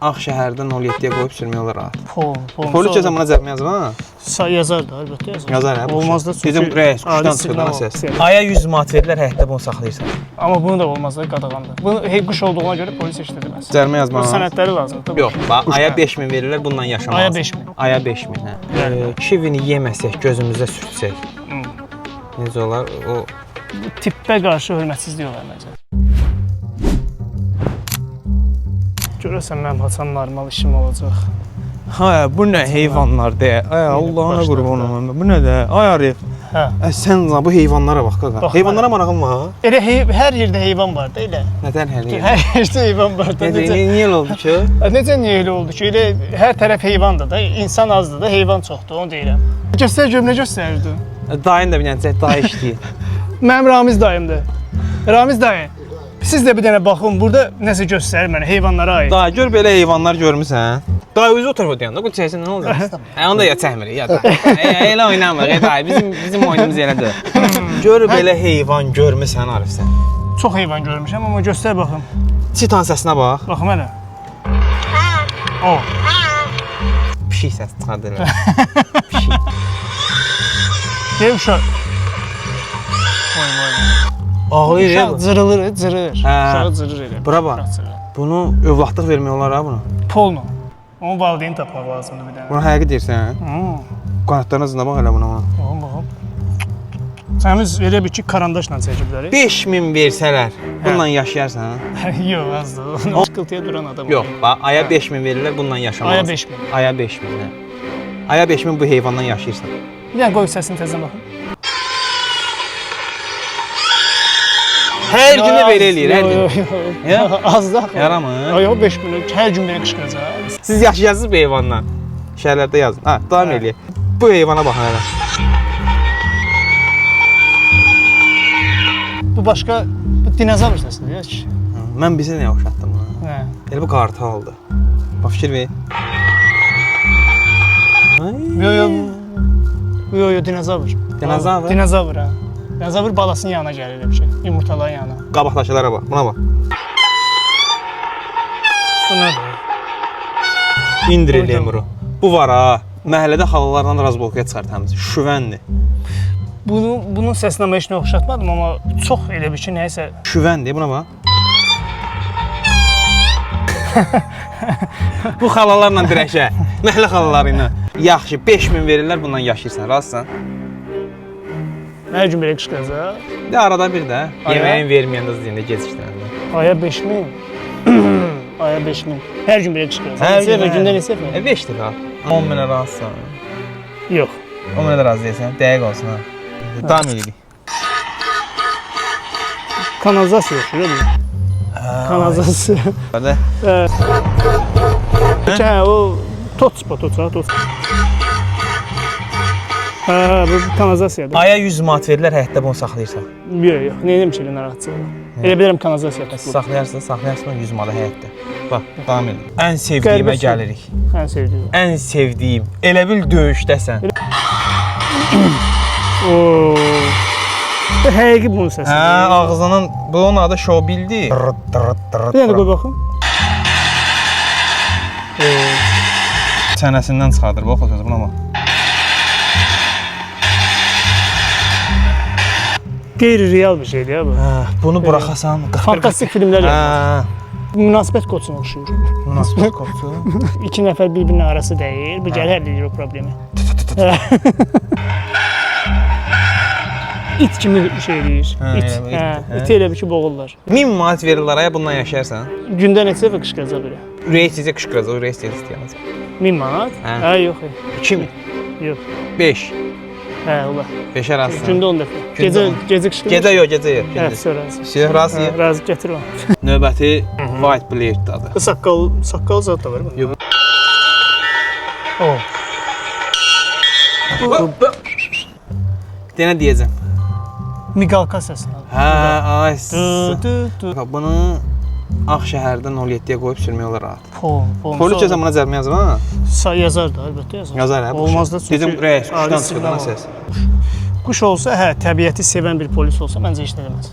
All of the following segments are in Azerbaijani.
Ağşəhərdən 07-yə qoyub sürmək olar ha. Polis cəzamına cərimə yazır ha? Yazar da, əlbəttə yazar. Yazar hə? Olmaz da çünki bizim rəis quşdan çıxırdan səs. Aya 100 manat verirlər, həyətdə bunu saxlayırsan. Amma bunu da olmaz da, qadağandır. Bu quş olduğuna görə polis işlədirməz. Cərimə yazmaq. Sənədləri lazımdır. Yox, bax, aya 5000 verirlər, bundan yaşamaq. Aya 5000. Aya 5000, hə. Kivini yeməsək, gözümüzə sürtsək. Necə olar? O tippə qarşı hörmətsizlik olar məncə. Görəsən mənim haçan normal işim olacaq. Ha, bu nə heyvanlar deyə. Ay Allahına qurban olum. Bu nə də? Ay Arif. Hə. Sən bu heyvanlara bax qaqa. Heyvanlara marağın var? Elə hər yerdə heyvan var da elə. Nədən hər yer? Hər yerdə heyvan var da. Niyə elə oldu ki? Necə niyə elə oldu ki? Elə hər tərəf heyvandır da, insan azdır da, heyvan çoxdur, onu deyirəm. Göstər görüm nə göstərirdi? Dayın da biləcək, dayı işləyir. Mənim Ramiz dayımdır. Ramiz dayı, siz də bir dənə baxın, burada nəsə göstərir mənə, heyvanlara aid. Dayı, gör belə heyvanlar görmüsən. Dayı özü oturub deyəndə, bu çəksin nə olacaq? Onu da ya çəkmirik, ya da. Elə oynamırıq, dayı, bizim oyunumuz elədir. Gör belə heyvan görmüsən Arif sən. Çox heyvan görmüşəm, amma göstər baxım. Çitan səsinə bax. Baxım hələ. O. Pişik səs çıxardırlar. Pişik. Deyim uşaq. Ağlayır ya bu. Uşaq zırılır, zırır. Uşağı zırır elə. Bura bax. Bunu övladlıq vermək olar ha buna. Polnu. Onun valideyn tapmaq lazımdır bir dənə. Buna həqiqi deyirsən? Qanatlarına zına bax elə buna. Baxın, baxın. Sənimiz elə bir ki, karandaşla çəkiblər. 5000 versələr, bununla yaşayarsan? Yox, azdır. O sıkıntıya duran adam. Yox, bax, aya 5000 verirlər, bununla yaşamaq. Aya 5000. Aya 5000, hə. Aya 5000 bu heyvandan yaşayırsan. Bir dənə qoy səsini təzdən baxın. Hər günü belə eləyir, hər gün. Yox, az da. Yaramır. Yox, 5000, hər gün belə qışqıracaq. Siz yaşayasınız bu heyvanla. Şəhərlərdə yazın. Ha, davam eləyək. Bu heyvana baxın hələ. Bu başqa, bu dinozavr səsidir ya ki. Mən bizə nə oxşatdım buna? Hə. Elə bu qartaldır. Bax, fikir ver. Yox, dinozavr. Dinozavr? Dinozavr, hə. Dinozavr balasının yanına gəlir elə bir şey, yumurtaların yanına. Qabaqdaşılara bax, buna bax. Bu nədir? İndiri lemuru. Bu var ha. Məhəllədə xalalarla razbolkaya çıxar təmiz. Şüvəndir. Bunun səsinə mən heç nə oxşatmadım, amma çox elə bir ki, nəyəsə... Şüvəndir, buna bax. Bu xalalarla dirəşə, məhəllə xalaları ilə. Yaxşı, 5000 verirlər, bundan yaşayırsan, razısan? Hər gün belə qışqıracaq. Bir arada bir də, yeməyin verməyəndə deyəndə gecikdirəndə. Aya 5000. Aya 5000. Hər gün belə qışqıracaq. Hər gün, gündə neçə dəfə? 5 dəfə. 10 minə razısan. Yox. 10 minə də razı deyəsən, dəqiq olsun ha. Davam edirik. Kanalizasiya yoxdur, öyle mi? Kanalizasiya. Hadi. Hə, o tot spot, tot. Hə, bu kanalizasiyadır. Aya 100 manat verirlər, həyətdə bunu saxlayırsan. Yox, nə edim ki, elə narahatçılıq. Elə bilirəm kanalizasiya tutulur. Saxlayarsın 100 manat həyətdə. Bax, davam edin. Ən sevdiyimə gəlirik. Ən sevdiyim. Ən sevdiyim. Elə bil döyüşdəsən. Bu həqiqi bunun səsi. Hə, ağzının, bunun adı Şobildir. Bir dənə qoy baxım. Çənəsindən çıxardır, bax o sözü, buna bax. Qeyri-real bir şeydir ya bu. Bunu buraxasan... Fantastik filmlər yapılır. Münasibət qoçuna oxşuyur. Münasibət qoçu? İki nəfər bir-birinin arası deyil, bu gəlir həll edir o problemi. İt kimi şey eləyir. İti elə bir ki, boğullar. 1000 manat verirlər, aya bundan yaşayarsan. Gündə neçə dəfə qışqıracaq belə? Ürək sizə qışqıracaq, ürək sizə istəyəcək. 1000 manat? Hə, yox. 2000? Yox. 5? Hə, ola. 5 arasın. Gündə 10 dəfə. Gecə qışqırır. Gecə yox, gecə yox. Hə, razı. Siyah razı. Razı gətir onu. Növbəti White Blade-dadır. Saqqal zat da var mı? Yox. Denə deyəcəm. Miqalka səsinə. Hə, ay. Bunu Ağşəhərdən 07-yə qoyub sürmək olar ha. Polis cəzamına cərimə yazır ha? Yazar da, əlbəttə yazar. Yazar hə. Olmaz da çünki... Bizim rəis quşdan çıxırdan səs. Quş olsa, hə, təbiəti sevən bir polis olsa, məncə işlədəməz.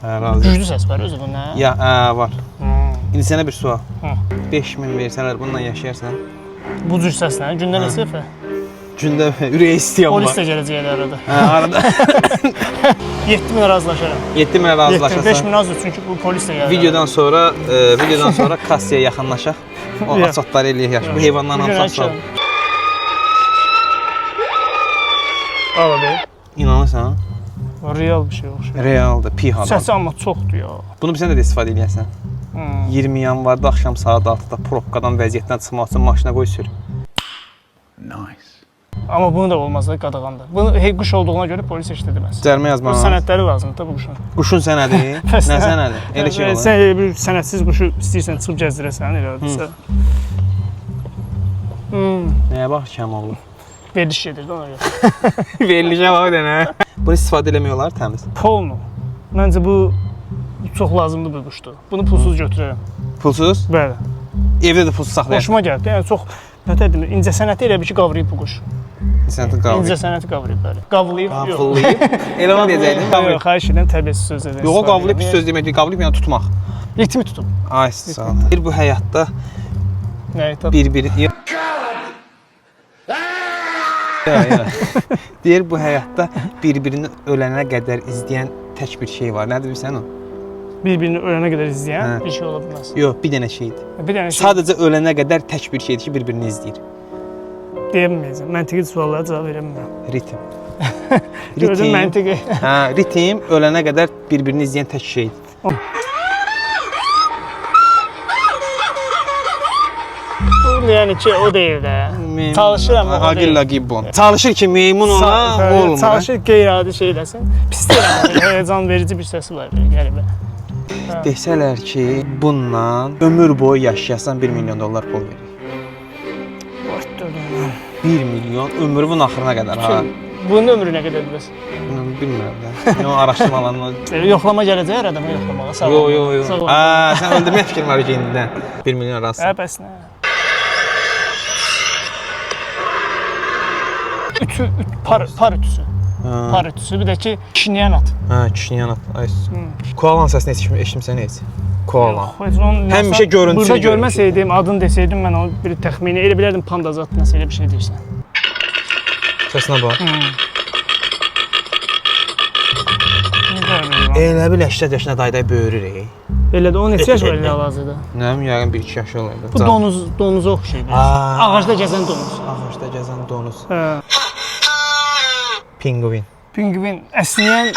Hə, razı. Güclü səs var özü bunun, hə? Ya, var. İndi sənə bir sual. Hı. 5000 versələr bununla yaşayarsan? Bu cür səslə gündə neçə dəfə? Gündə ürəyə istəyən var. Polis də gələcəklər arada. Hə, arada 7000 razılaşaram. 7000 razılaşarsan. 5000 az çünki bu polis də gəlir. Videodan sonra kassaya yaxınlaşaq. O açatları eləyək. Bu heyvanların hamısı sağ. Ala be. İnanırsan? Real bir şey oxşuyur. Realdır, pihadır. Səsi amma çoxdur ya. Bunu sən də istifadə edərsən. 20 yanvarda axşam saat 6-da probkadan vəziyyətdən çıxmaq üçün maşına qoy sür. Nice. Amma bunu da olmaz da qadağandır. Bunu quş olduğuna görə polis heç də deməz. Cərimə Bu yazmaq. sənədləri lazımdır da bu quşun. Quşun sənədi? Nə sənədi? Elə şey olur. Sən bir sənədsiz quşu istəyirsən çıxıb gəzdirəsən elədirsə. Nəyə bax Kəmal? Veriliş gedir də ona görə. Verilişə bax denə. Bunu istifadə eləmək olar təmiz. Polnu. Məncə bu çox lazımlı bir quşdur. Bunu pulsuz götürərəm. Pulsuz? Bəli. Evdə də pulsuz saxlayırsan. Xoşuma gəldi. Yəni çox nətədir? İncə sənəti elə bir ki qavrayıb bu quş. Sənəti qavrayıb. İncə sənəti qavrayıb bəli. Qavlayıb yox. Qavlayıb. Elə onu deyəcəkdin. Yox, xahiş edirəm tərbiyəsiz söz edin. Yox, qavlayıb pis söz demək deyil, qavlayıb yəni tutmaq. Ritmi tutub. Ay sağ ol. Bir bu həyatda Nə etib? bir-biri deyir bu həyatda bir-birini ölənə qədər izləyən tək bir şey var. Nədir bilirsən o? Bir-birini ölənə qədər izləyən Hə. bir şey ola bilməz. Yox, bir dənə şeydir. Bir dənə şey Sadəcə ölənə qədər tək bir şeydir ki, bir-birini izləyir. deyə bilməyəcəm. Məntiqi suallara cavab verə bilmirəm. Ritim. Gördün məntiqi. Hə, ritim ölənə qədər bir-birini izləyən tək şeydir. Yəni ki, o deyil də. Çalışıram o deyil. Agilla gibbon. Çalışır ki, meymun ona olmur. Çalışır qeyri-adi şey eləsin. Pis deyil, həyəcan verici bir səsi var qəribə. Desələr ki, bununla ömür boyu yaşayasan 1 milyon dollar pul verir. 1 milyon ömrünün axırına qədər ha. Bunun ömrü nə qədərdir bəs? Bilmirəm də. Yəni araşdırmalarını. Yoxlama gələcək adama yoxlamağa. Sağ ol. Yo. Ha, sən öldürmək fikrin var ki indidən. 1 milyon arası. Hə, bəs nə? Par ütüsü. Par ütüsü, bir də ki, kişniyan at. Hə, kişniyan at. Ay. Koalanın səsini eşitmisən heç? Koala. Həmişə görüntüsünü burada görməsəydim, adını desəydim, mən onu bir təxmini elə bilərdim pandazat nəsə elə bir şey deyirsən. Səsinə bax. Elə bil 80 yaşında dayday böyürür. Elə də o neçə yaş var elə hal-hazırda? Nə bilim, yəqin 1-2 yaşı olar. Bu donuza oxşayır. Ağacda gəzən donuz. Ağacda gəzən donuz. Hə. Pinguin. Pinguin əsnəyən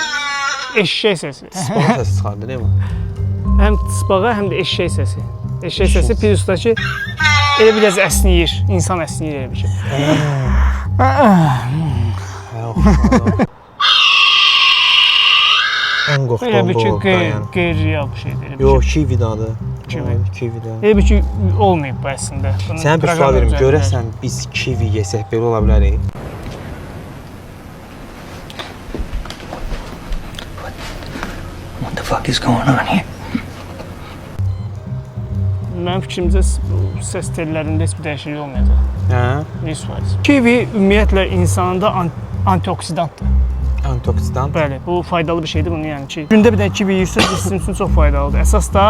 eşşək səsi. Spağa səsi çıxardı, deyil mi? Həm spağa, həm də eşşək səsi. Eşşək səsi bir ustaki elə biraz əsnəyir. İnsan əsnəyir elə bir şey. Ən qorxduğum Elə bir ki, bu dayan. qeyri-real bir şeydir. Yox, kividadır. Kivi. Elə bir ki, olmayıb bu əslində. Sənə bir sual verim, görəsən biz kivi yesək belə ola bilərik? What the fuck is going on here? Mənim fikrimcə səs tellərində heç bir dəyişiklik olmayacaq. Hə? 100%. Kivi ümumiyyətlə insanında antioksidantdır. Antioksidant. Bəli, bu faydalı bir şeydir bunu yəni ki. Gündə bir də kivi yeyirsiniz, sizin üçün çox faydalıdır. Əsas da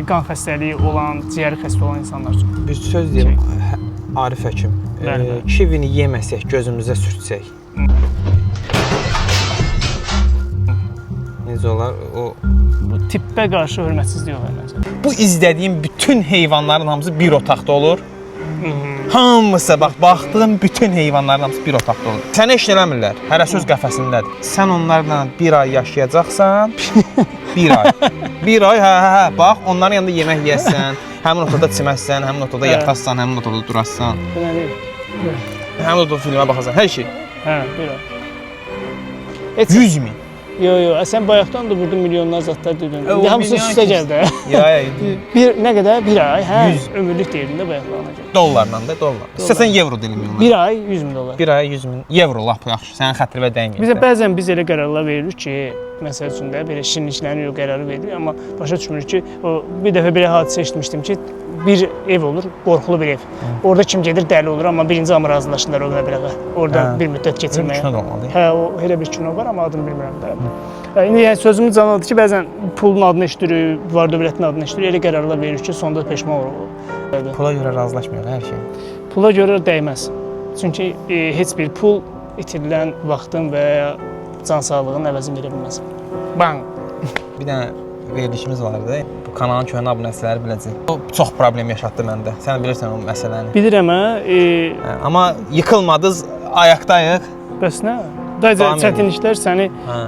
qan xəstəliyi olan, ciyəri xəstə olan insanlar üçün. Bir söz deyim, Arif həkim. Bəli. Kivini yeməsək, gözümüzə sürtsək. Necə olar? O Bu tippə qarşı hörmətsizlik olar məncə. bu izlədiyim bütün heyvanların hamısı bir otaqda olur. Hamısı bax, baxdığım bütün heyvanların hamısı bir otaqda olur. Sənə heç eləmirlər. Hərə söz qəfəsindədir. Sən onlarla 1 ay yaşayacaqsan, 1 ay. 1 ay, hə, bax, onların yanında yemək yeyəsən, həmin otaqda çiməsən, həmin otaqda yatasan, həmin otaqda durasan, Bu nədir? həmin otaqda filmə baxasan, hər şey. Hə, bir ay. Heç 100 min. Yo, sən bayaqdan da burada milyonlar zatlar dedin. O İndi hamısı milyon üstə gəldi. Ya, Bir nə qədər? 1 ay, hə? 100. Ömürlük deyildin də bayaqlarına görə. dollarla da dollar. İstəsən evro deyilim ona. 1 ay 100 min dollar. 1 aya 100 min evro lap yaxşı. Sənin xətrinə dəyməyir. Bizə bəzən biz elə qərarlar veririk ki, məsəl üçün də belə şirinliklərin qərarı veririk, amma başa düşmürük ki, o bir dəfə belə hadisə eşitmişdim ki, bir ev olur, qorxulu bir ev. Orada kim gedir dəli olur, amma birinci amma razılaşırlar o məbləğə. Orada Hə. bir müddət Bizim keçirməyə. kino da olmalı. Hə, o elə bir kino var, amma adını bilmirəm də. İndi yəni sözümün canlıdır ki, bəzən pulun adını eşidirik, var dövlətin adını eşidirik, elə qərarlar veririk ki, sonda peşman oluruq. Pula görə razılaşmıyor hər şey. Pula görə dəyməz. Çünki heç bir pul itirilən vaxtın və ya can sağlığının əvəzini verə bilməz. Bang! Bir dənə verilişimiz vardı. Bu kanalın köhnə abunəçiləri biləcək. O çox problem yaşatdı məndə. Sən bilirsən o məsələni. Bilirəm hə, Hə, amma yıkılmadınız, ayaqdayıq. bəs nə? Dayca Davam çətinliklər səni Hə.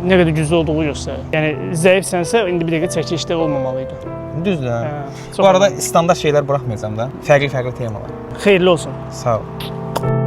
nə qədər güclü olduğu göstərir. Yəni zəifsənsə indi bir dəqiqə çəkilişdə olmamalı idi. Düzdür. Hə, Hə. çox Bu arada önemli. standart şeylər buraxmayacağam da. Fərqli-fərqli temalar. Xeyirli olsun. Sağ ol.